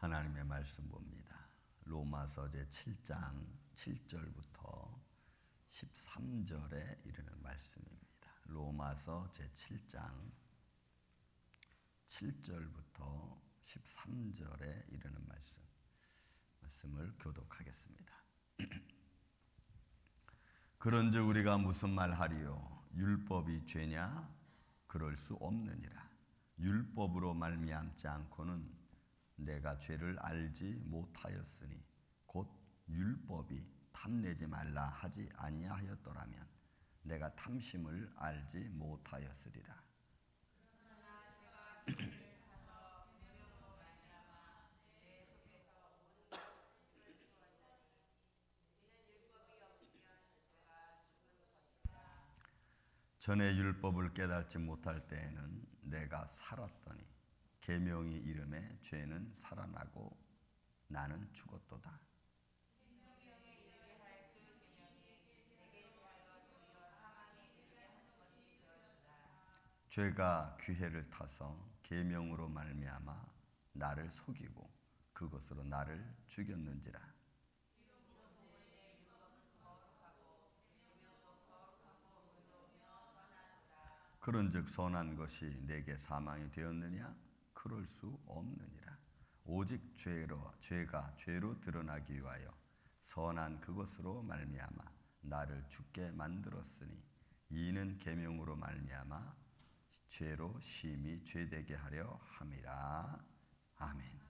하나님의 말씀 봅니다. 로마서 제7장 7절부터 13절에 이르는 말씀입니다. 로마서 제7장 7절부터 13절에 이르는 말씀을 교독하겠습니다. 그런즉 우리가 무슨 말하리요? 율법이 죄냐? 그럴 수 없느니라. 율법으로 말미암지 않고는 내가 죄를 알지 못하였으니 곧 율법이 탐내지 말라 하지 아니하였더라면 내가 탐심을 알지 못하였으리라. 전에 율법을 깨닫지 못할 때에는 내가 살았더니 계명이 이름에 죄는 살아나고 나는 죽었도다. 죄가 규례를 타서 계명으로 말미암아 나를 속이고 그것으로 나를 죽였는지라. 그런즉 선한 것이 내게 사망이 되었느냐? 그럴 수 없느니라. 오직 죄가 죄로 드러나기 위하여 선한 그것으로 말미암아 나를 죽게 만들었으니 이는 계명으로 말미암아 죄로 심히 죄되게 하려 함이라. 아멘.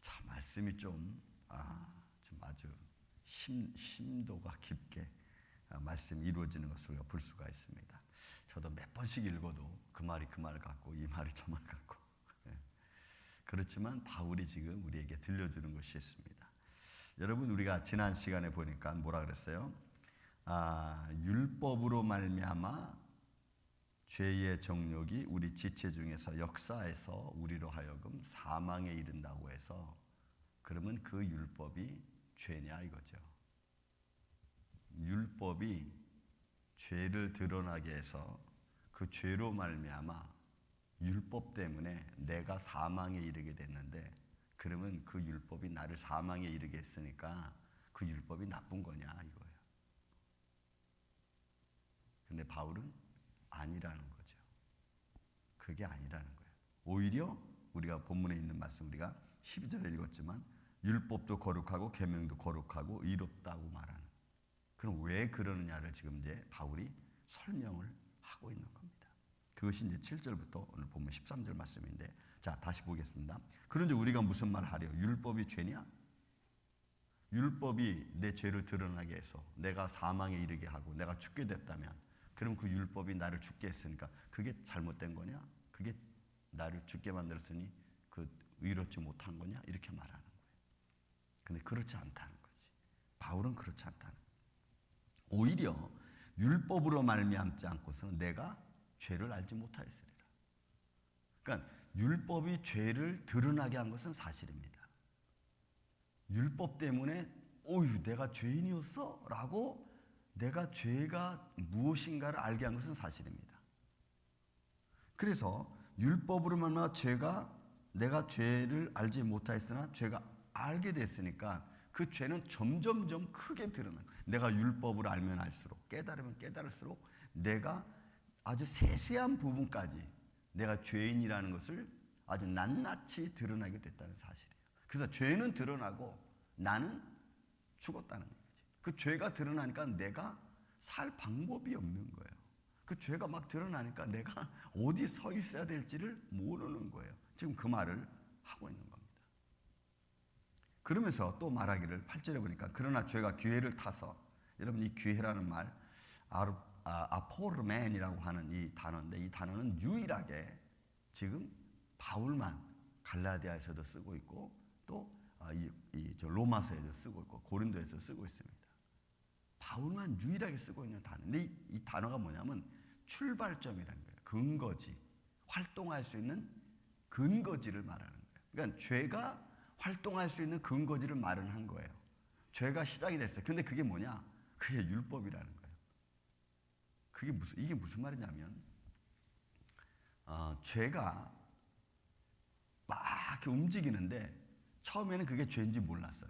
자, 말씀이 좀 아주 심도가 깊게 말씀이 이루어지는 것을 우리가 볼 수가 있습니다. 저도 몇 번씩 읽어도 그 말이 그 말 같고 이 말이 저 말 같고 그렇지만 바울이 지금 우리에게 들려주는 것이 있습니다. 여러분, 우리가 지난 시간에 보니까 뭐라 그랬어요? 율법으로 말미암아 죄의 정욕이 우리 지체 중에서 역사해서 우리로 하여금 사망에 이른다고 해서, 그러면 그 율법이 죄냐 이거죠. 율법이 죄를 드러나게 해서 그 죄로 말미암아 율법 때문에 내가 사망에 이르게 됐는데, 그러면 그 율법이 나를 사망에 이르게 했으니까 그 율법이 나쁜 거냐 이거예요. 근데 바울은 아니라는 거죠. 그게 아니라는 거예요. 오히려 우리가 본문에 있는 말씀, 우리가 12절에 읽었지만 율법도 거룩하고 계명도 거룩하고 의롭다고 말하는, 그럼 왜 그러느냐를 지금 이제 바울이 설명을 하고 있는 겁니다. 그것이 이제 7절부터 오늘 보면 13절 말씀인데, 자, 다시 보겠습니다. 그런데 우리가 무슨 말 하려? 율법이 죄냐? 율법이 내 죄를 드러나게 해서 내가 사망에 이르게 하고 내가 죽게 됐다면, 그럼 그 율법이 나를 죽게 했으니까 그게 잘못된 거냐? 그게 나를 죽게 만들었으니 그 의롭지 못한 거냐? 이렇게 말하는 거예요. 근데 그렇지 않다는 거지. 바울은 그렇지 않다는 거예요. 오히려 율법으로 말미암지 않고서는 내가 죄를 알지 못하였으리라. 그러니까 율법이 죄를 드러나게 한 것은 사실입니다. 율법 때문에 내가 죄인이었어? 라고 내가 죄가 무엇인가를 알게 한 것은 사실입니다. 그래서 율법으로 말미암아 내가 죄를 알지 못하였으나 죄가 알게 됐으니까 그 죄는 점점점 크게 드러나는 거예요. 내가 율법을 알면 알수록, 깨달으면 깨달을수록 내가 아주 세세한 부분까지 내가 죄인이라는 것을 아주 낱낱이 드러나게 됐다는 사실이에요. 그래서 죄는 드러나고 나는 죽었다는 얘기지. 그 죄가 드러나니까 내가 살 방법이 없는 거예요. 그 죄가 막 드러나니까 내가 어디 서 있어야 될지를 모르는 거예요. 지금 그 말을 하고 있는 겁니다. 그러면서 또 말하기를 8절에 보니까 그러나 죄가 기회를 타서, 여러분 이 기회라는 말 아포르멘이라고 하는 이 단어인데, 이 단어는 유일하게 지금 바울만 갈라디아에서도 쓰고 있고 또 로마서에도 쓰고 있고 고린도에서 쓰고 있습니다. 바울만 유일하게 쓰고 있는 단어인데, 이 단어가 뭐냐면 출발점이라는 거예요. 근거지, 활동할 수 있는 근거지를 말하는 거예요. 그러니까 죄가 활동할 수 있는 근거지를 마련한 거예요. 죄가 시작이 됐어요. 근데 그게 뭐냐? 그게 율법이라는 거예요. 이게 무슨 말이냐면, 죄가 막 이렇게 움직이는데 처음에는 그게 죄인지 몰랐어요.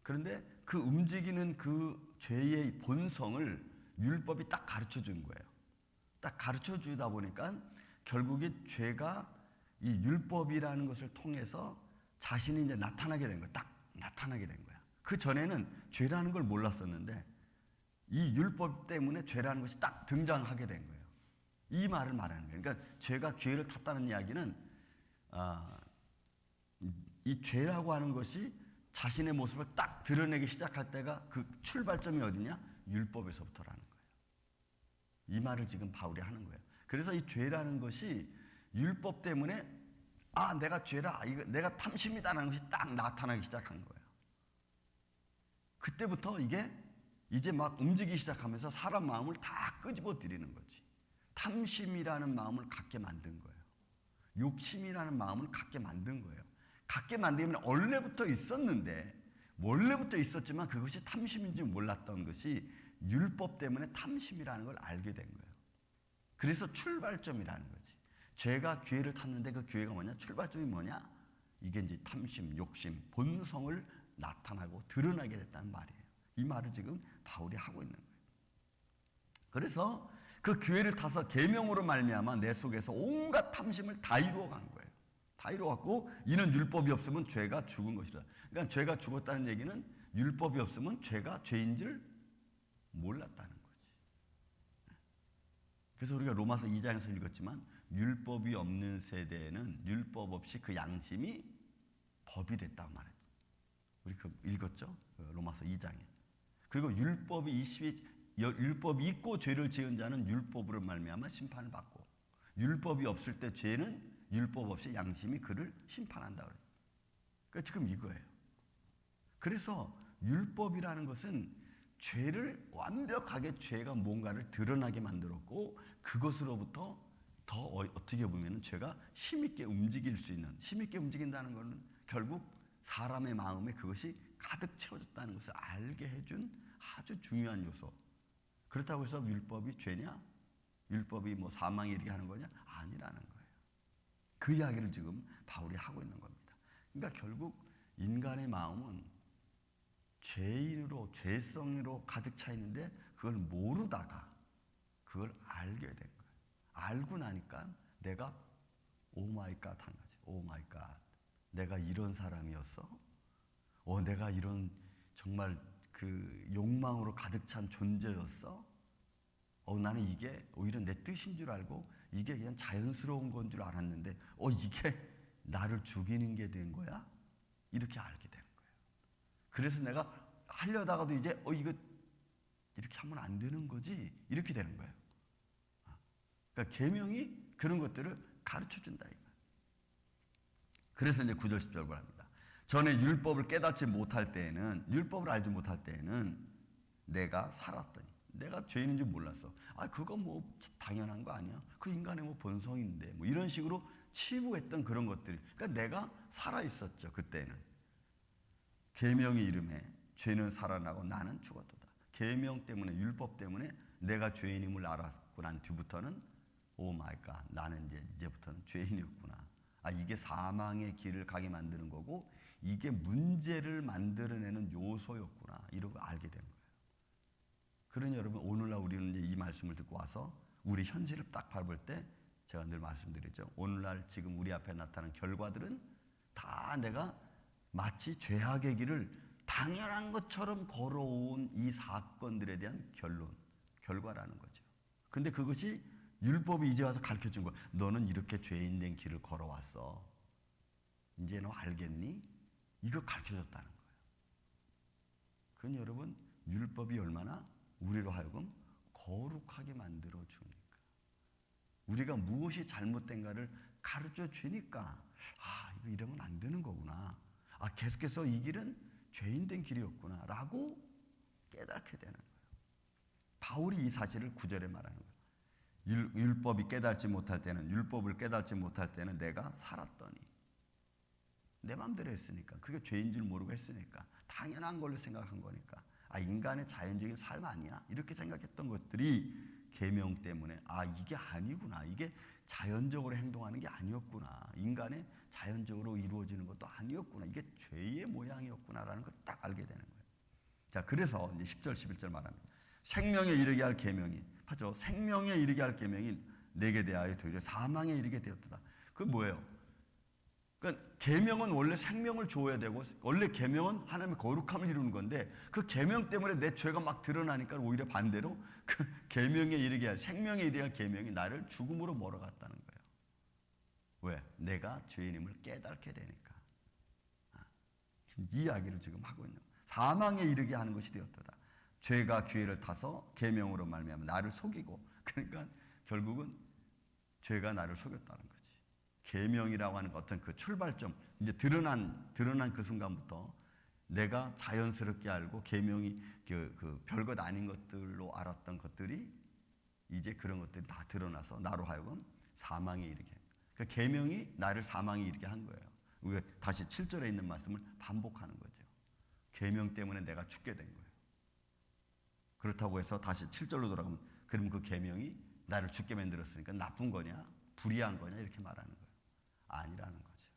그런데 그 움직이는 그 죄의 본성을 율법이 딱 가르쳐 준 거예요. 딱 가르쳐 주다 보니까 결국에 죄가 이 율법이라는 것을 통해서 자신이 이제 나타나게 된 거예요. 딱 나타나게 된 거야. 그 전에는 죄라는 걸 몰랐었는데 이 율법 때문에 죄라는 것이 딱 등장하게 된 거예요. 이 말을 말하는 거예요. 그러니까 죄가 기회를 탔다는 이야기는 이 죄라고 하는 것이 자신의 모습을 딱 드러내기 시작할 때가 그 출발점이 어디냐? 율법에서부터라는 거예요. 이 말을 지금 바울이 하는 거예요. 그래서 이 죄라는 것이 율법 때문에 내가 죄라, 내가 탐심이다라는 것이 딱 나타나기 시작한 거예요. 그때부터 이게 이제 막 움직이기 시작하면서 사람 마음을 다 끄집어 들이는 거지. 탐심이라는 마음을 갖게 만든 거예요. 욕심이라는 마음을 갖게 만든 거예요. 갖게 만들면 원래부터 있었지만 그것이 탐심인지 몰랐던 것이 율법 때문에 탐심이라는 걸 알게 된 거예요. 그래서 출발점이라는 거지. 죄가 기회를 탔는데 그 기회가 뭐냐? 출발점이 뭐냐? 이게 이제 탐심, 욕심, 본성을 나타나고 드러나게 됐다는 말이에요. 이 말을 지금 바울이 하고 있는 거예요. 그래서 그 기회를 타서 계명으로 말미암아 내 속에서 온갖 탐심을 다 이루어간 거예요. 다 이루어갔고 이는 율법이 없으면 죄가 죽은 것이라. 그러니까 죄가 죽었다는 얘기는 율법이 없으면 죄가 죄인 줄 몰랐다는 거지. 그래서 우리가 로마서 2장에서 읽었지만 율법이 없는 세대에는 율법 없이 그 양심이 법이 됐다고 말했죠. 우리 그 읽었죠? 로마서 2장에. 그리고 율법이 있고 죄를 지은 자는 율법으로 말미암아 심판을 받고 율법이 없을 때 죄는 율법 없이 양심이 그를 심판한다 그래요. 그러니까 지금 이거예요. 그래서 율법이라는 것은 죄를 완벽하게 죄가 뭔가를 드러나게 만들었고 그것으로부터 더 어떻게 보면 죄가 힘있게 움직일 수 있는, 힘있게 움직인다는 것은 결국 사람의 마음에 그것이 가득 채워졌다는 것을 알게 해준 아주 중요한 요소. 그렇다고 해서 율법이 죄냐? 율법이 뭐 사망에 이르게 하는 거냐? 아니라는 거예요. 그 이야기를 지금 바울이 하고 있는 겁니다. 그러니까 결국 인간의 마음은 죄인으로, 죄성으로 가득 차 있는데 그걸 모르다가 그걸 알게 된 거예요. 알고 나니까 내가 오마이갓 한 거지. 오마이갓. 내가 이런 사람이었어? 내가 이런 정말 그 욕망으로 가득 찬 존재였어? 나는 이게 오히려 내 뜻인 줄 알고 이게 그냥 자연스러운 건 줄 알았는데 이게 나를 죽이는 게 된 거야? 이렇게 알게 되는 거예요. 그래서 내가 하려다가도 이제 이거 이렇게 하면 안 되는 거지? 이렇게 되는 거예요. 그러니까 계명이 그런 것들을 가르쳐 준다 이 말. 그래서 이제 9절 10절 보랍니다. 전에 율법을 깨닫지 못할 때에는, 율법을 알지 못할 때에는 내가 살았더니, 내가 죄인인 줄 몰랐어. 그거 뭐 당연한 거 아니야? 그 인간의 뭐 본성인데, 뭐 이런 식으로 치부했던 그런 것들이. 그러니까 내가 살아 있었죠 그때는. 계명의 이름에 죄는 살아나고 나는 죽었도다. 계명 때문에, 율법 때문에 내가 죄인임을 알았고 난 뒤부터는 오 마이 갓, 나는 이제부터는 죄인이었구나. 이게 사망의 길을 가게 만드는 거고 이게 문제를 만들어내는 요소였구나. 이러고 알게 된 거예요. 그러니 여러분 오늘날 우리는 이제 이 말씀을 듣고 와서 우리 현실을 딱 바라볼 때 제가 늘 말씀드리죠. 오늘날 지금 우리 앞에 나타난 결과들은 다 내가 마치 죄악의 길을 당연한 것처럼 걸어온 이 사건들에 대한 결과라는 거죠. 근데 그것이 율법이 이제 와서 가르쳐준 거야. 너는 이렇게 죄인 된 길을 걸어왔어. 이제 너 알겠니? 이거 가르쳐줬다는 거예요. 그건 여러분 율법이 얼마나 우리로 하여금 거룩하게 만들어 주니까, 우리가 무엇이 잘못된가를 가르쳐 주니까 이거 이러면 안 되는 거구나. 계속해서 이 길은 죄인 된 길이었구나 라고 깨닫게 되는 거예요. 바울이 이 사실을 9절에 말하는 거예요. 율법을 깨닫지 못할 때는 내가 살았더니, 내 마음대로 했으니까, 그게 죄인 줄 모르고 했으니까, 당연한 걸로 생각한 거니까, 인간의 자연적인 삶 아니야? 이렇게 생각했던 것들이 계명 때문에 이게 아니구나, 이게 자연적으로 행동하는 게 아니었구나, 인간의 자연적으로 이루어지는 것도 아니었구나. 이게 죄의 모양이었구나라는 걸 딱 알게 되는 거예요. 자, 그래서 이제 10절 11절 말합니다. 생명에 이르게 할 계명이, 맞죠? 생명에 이르게 할 계명이 내게 대하여 도리어 사망에 이르게 되었다. 그 뭐예요? 그러니까 계명은 원래 생명을 줘야 되고, 원래 계명은 하나님의 거룩함을 이루는 건데, 그 계명 때문에 내 죄가 막 드러나니까 오히려 반대로 그 계명에 이르게 할, 생명에 이르게 할 계명이 나를 죽음으로 몰아갔다는 거예요. 왜? 내가 죄인임을 깨닫게 되니까. 이 이야기를 지금 하고 있는 거예요. 사망에 이르게 하는 것이 되었다. 죄가 기회를 타서 계명으로 말미암아 나를 속이고, 그러니까 결국은 죄가 나를 속였다는 거지. 계명이라고 하는 어떤 그 출발점, 이제 드러난 그 순간부터 내가 자연스럽게 알고 계명이 그 별것 아닌 것들로 알았던 것들이 이제 그런 것들이 다 드러나서 나로 하여금 사망에 이르게. 그러니까 계명이 나를 사망에 이르게 한 거예요. 우리가 다시 7절에 있는 말씀을 반복하는 거죠. 계명 때문에 내가 죽게 된 거예요. 그렇다고 해서 다시 7절로 돌아가면, 그럼 그 계명이 나를 죽게 만들었으니까 나쁜 거냐, 불의한 거냐 이렇게 말하는 거예요. 아니라는 거죠.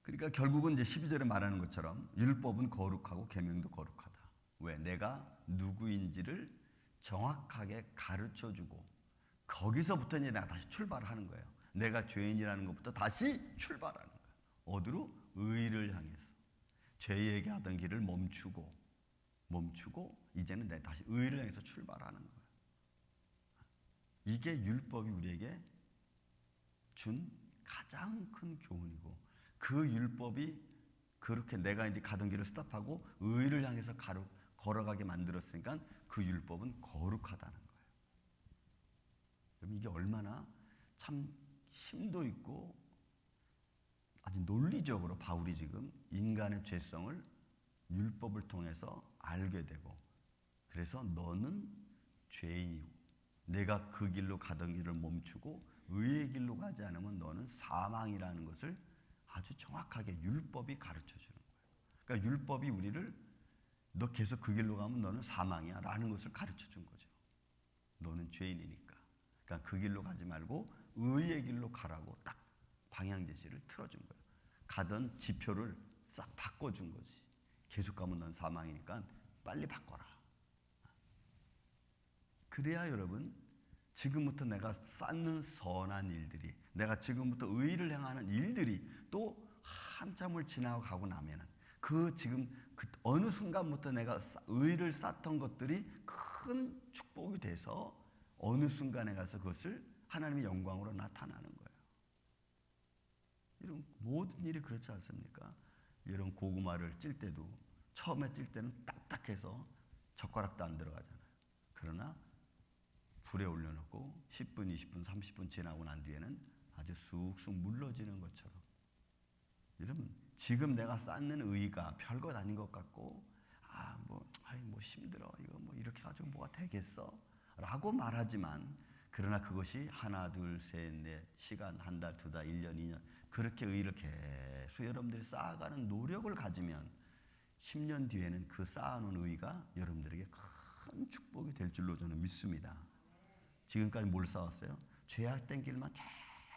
그러니까 결국은 이제 12절에 말하는 것처럼 율법은 거룩하고 계명도 거룩하다. 왜? 내가 누구인지를 정확하게 가르쳐주고, 거기서부터 이제 내가 다시 출발을 하는 거예요. 내가 죄인이라는 것부터 다시 출발하는 거예요. 어디로? 의를 향해서. 죄에게 하던 길을 멈추고 이제는 내가 다시 의를 향해서 출발하는 거예요. 이게 율법이 우리에게 준 가장 큰 교훈이고, 그 율법이 그렇게 내가 이제 가던 길을 스탑하고 의를 향해서 걸어가게 만들었으니까 그 율법은 거룩하다는 거예요. 그럼 이게 얼마나 참 심도 있고 아주 논리적으로 바울이 지금 인간의 죄성을 율법을 통해서 알게 되고, 그래서 너는 죄인이고 내가 그 길로 가던 길을 멈추고 의의 길로 가지 않으면 너는 사망이라는 것을 아주 정확하게 율법이 가르쳐 주는 거예요. 그러니까 율법이 우리를 너 계속 그 길로 가면 너는 사망이야 라는 것을 가르쳐 준 거죠. 너는 죄인이니까. 그러니까 그 길로 가지 말고 의의 길로 가라고 딱 방향 제시를 틀어준 거예요. 가던 지표를 싹 바꿔준 거지. 계속 가면 넌 사망이니까 빨리 바꿔라. 그래야 여러분, 지금부터 내가 쌓는 선한 일들이, 내가 지금부터 의를 행하는 일들이 또 한참을 지나가고 나면은 지금 어느 순간부터 내가 의를 쌓던 것들이 큰 축복이 돼서 어느 순간에 가서 그것을 하나님의 영광으로 나타나는 거예요. 이런 모든 일이 그렇지 않습니까? 이런 고구마를 찔 때도 처음에 찔 때는 딱딱해서 젓가락도 안 들어가잖아요. 그러나 불에 올려놓고 10분, 20분, 30분 지나고 난 뒤에는 아주 쑥쑥 물러지는 것처럼, 여러분 지금 내가 쌓는 의가 별것 아닌 것 같고, 뭐 힘들어, 이거 뭐 이렇게 가지고 뭐가 되겠어? 라고 말하지만, 그러나 그것이 하나, 둘, 셋, 넷, 시간, 한 달, 두 달, 1년, 2년 그렇게 의를 계속 여러분들이 쌓아가는 노력을 가지면 10년 뒤에는 그 쌓아놓은 의가 여러분들에게 큰 축복이 될 줄로 저는 믿습니다. 지금까지 뭘 쌓았어요? 죄악된 길만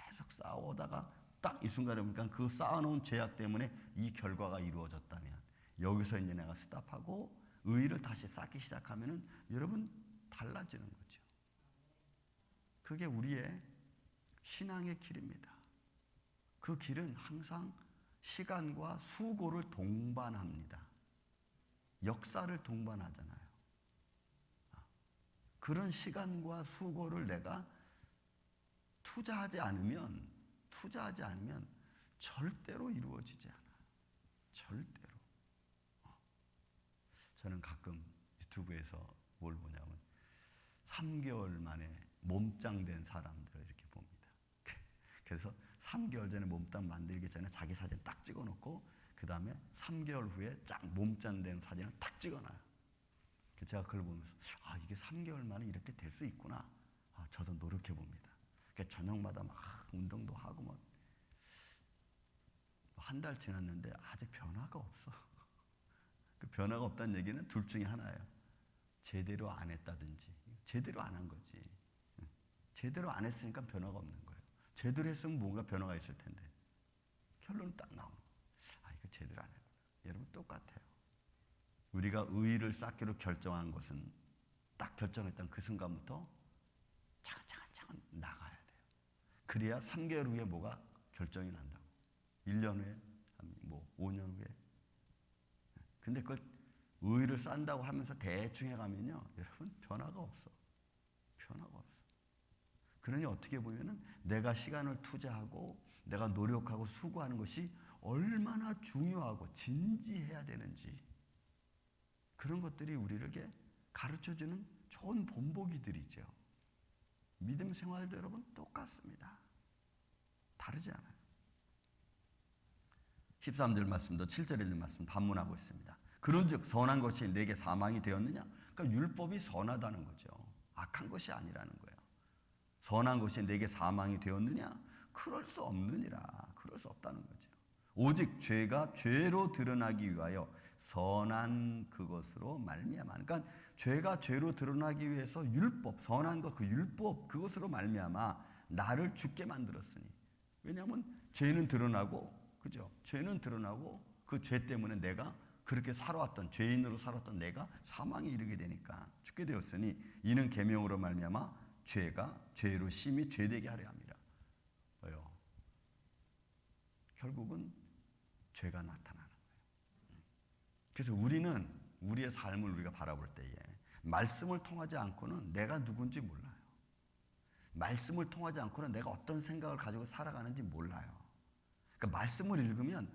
계속 쌓아오다가 딱 이 순간에 보니까 그 쌓아놓은 죄악 때문에 이 결과가 이루어졌다면, 여기서 이제 내가 스탑하고 의를 다시 쌓기 시작하면은 여러분 달라지는 거죠. 그게 우리의 신앙의 길입니다. 그 길은 항상 시간과 수고를 동반합니다. 역사를 동반하잖아요. 그런 시간과 수고를 내가 투자하지 않으면 절대로 이루어지지 않아요. 절대로. 저는 가끔 유튜브에서 뭘 보냐면 3개월 만에 몸짱된 사람들을 이렇게 봅니다. 그래서 3개월 전에 몸짱 만들기 전에 자기 사진 딱 찍어놓고 그 다음에 3개월 후에 쫙 몸짱된 사진을 딱 찍어놔요. 제가 그걸 보면서 이게 3개월 만에 이렇게 될 수 있구나. 저도 노력해 봅니다. 저녁마다 막 운동도 하고 한 달 지났는데 아직 변화가 없어. 그 변화가 없다는 얘기는 둘 중에 하나예요. 제대로 안 했다든지 제대로 안 한 거지. 제대로 안 했으니까 변화가 없는 거예요. 제대로 했으면 뭔가 변화가 있을 텐데 결론은 딱 나오는 거예요. 아, 이거 제대로 안 했구나. 여러분 똑같아요. 우리가 의의를 쌓기로 결정한 것은 딱 결정했던 그 순간부터 차근차근 나가야 돼요. 그래야 3개월 후에 뭐가 결정이 난다고. 1년 후에, 뭐 5년 후에. 근데 그걸 의의를 쌓는다고 하면서 대충 해가면요, 여러분 변화가 없어. 변화가 없어. 그러니 어떻게 보면은 내가 시간을 투자하고 내가 노력하고 수고하는 것이 얼마나 중요하고 진지해야 되는지, 그런 것들이 우리에게 가르쳐주는 좋은 본보기들이죠. 믿음 생활도 여러분 똑같습니다. 다르지 않아요. 13절 말씀도 7절에 있는 말씀 반문하고 있습니다. 그런즉 선한 것이 내게 사망이 되었느냐? 그러니까 율법이 선하다는 거죠. 악한 것이 아니라는 거예요. 선한 것이 내게 사망이 되었느냐? 그럴 수 없느니라. 그럴 수 없다는 거죠. 오직 죄가 죄로 드러나기 위하여 선한 그것으로 말미암아. 그러니까 죄가 죄로 드러나기 위해서 율법, 선한 것, 그 율법, 그것으로 말미암아 나를 죽게 만들었으니. 왜냐하면 죄는 드러나고, 그죠? 죄는 드러나고 그 죄 때문에 내가 그렇게 살아왔던, 죄인으로 살았던 내가 사망에 이르게 되니까 죽게 되었으니 이는 계명으로 말미암아 죄가 죄로 심히 죄되게 하려 함이라. 뭐요? 결국은 죄가 나타나는 거예요. 그래서 우리는 우리의 삶을 우리가 바라볼 때에 말씀을 통하지 않고는 내가 누군지 몰라요. 말씀을 통하지 않고는 내가 어떤 생각을 가지고 살아가는지 몰라요. 그러니까 말씀을 읽으면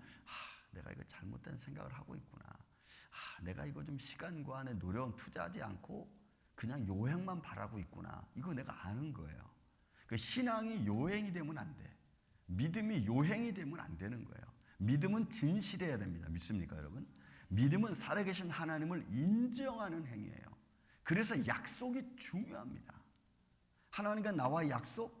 내가 이거 잘못된 생각을 하고 있구나. 내가 이거 좀 시간과 내 노력은 투자하지 않고 그냥 요행만 바라고 있구나. 이거 내가 아는 거예요. 그 신앙이 요행이 되면 안 돼. 믿음이 요행이 되면 안 되는 거예요. 믿음은 진실해야 됩니다. 믿습니까, 여러분? 믿음은 살아계신 하나님을 인정하는 행위예요. 그래서 약속이 중요합니다. 하나님과 나와의 약속,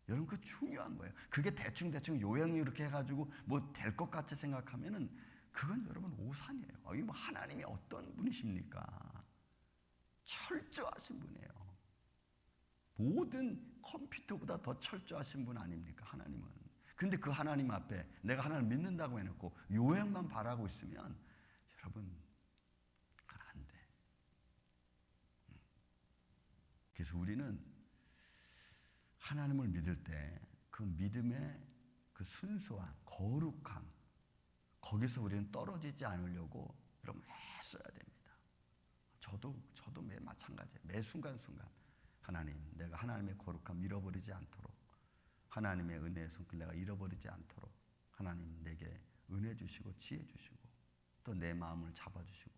여러분 그거 중요한 거예요. 그게 대충 요행이 이렇게 해가지고 뭐 될 것 같이 생각하면은 그건 여러분 오산이에요. 이게 뭐 하나님이 어떤 분이십니까? 철저하신 분이에요. 모든 컴퓨터보다 더 철저하신 분 아닙니까, 하나님은? 근데 그 하나님 앞에 내가 하나님을 믿는다고 해놓고 요행만 바라고 있으면 여러분 그건 안 돼. 그래서 우리는 하나님을 믿을 때 그 믿음의 그 순수한 거룩함, 거기서 우리는 떨어지지 않으려고 여러분 애써야 됩니다. 저도 매 마찬가지예요. 매 순간순간 하나님, 내가 하나님의 거룩함 잃어버리지 않도록, 하나님의 은혜의 손길 내가 잃어버리지 않도록 하나님 내게 은혜 주시고 지혜 주시고 또 내 마음을 잡아주시고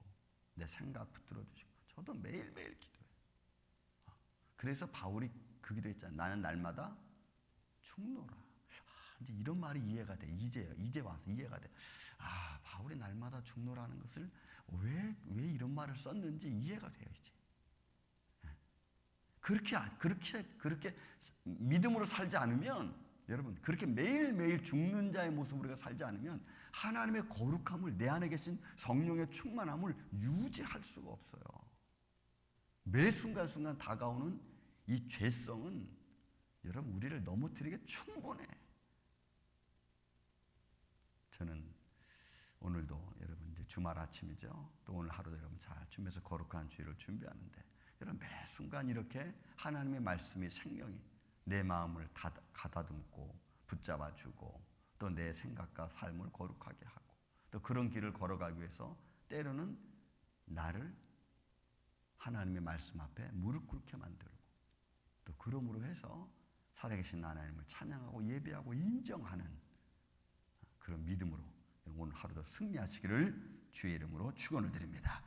내 생각 붙들어 주시고, 저도 매일매일 기도해요. 그래서 바울이 그 기도했잖아요. 나는 날마다 죽노라. 이제 이런 말이 이해가 돼. 이제 와서 이해가 돼. 바울이 날마다 죽노라는 것을 왜 이런 말을 썼는지 이해가 돼요, 이제. 그렇게 믿음으로 살지 않으면, 여러분, 그렇게 매일매일 죽는 자의 모습으로 우리가 살지 않으면 하나님의 거룩함을, 내 안에 계신 성령의 충만함을 유지할 수가 없어요. 매 순간순간 다가오는 이 죄성은 여러분 우리를 넘어뜨리게 충분해. 저는 오늘도 여러분 이제 주말 아침이죠. 또 오늘 하루도 여러분 잘 준비해서 거룩한 주일을 준비하는데, 여러분 매 순간 이렇게 하나님의 말씀이 생명이 내 마음을 가다듬고 붙잡아주고 또 내 생각과 삶을 거룩하게 하고 또 그런 길을 걸어가기 위해서 때로는 나를 하나님의 말씀 앞에 무릎 꿇게 만들고 또 그러므로 해서 살아계신 하나님을 찬양하고 예배하고 인정하는 그런 믿음으로 오늘 하루도 승리하시기를 주의 이름으로 축원을 드립니다.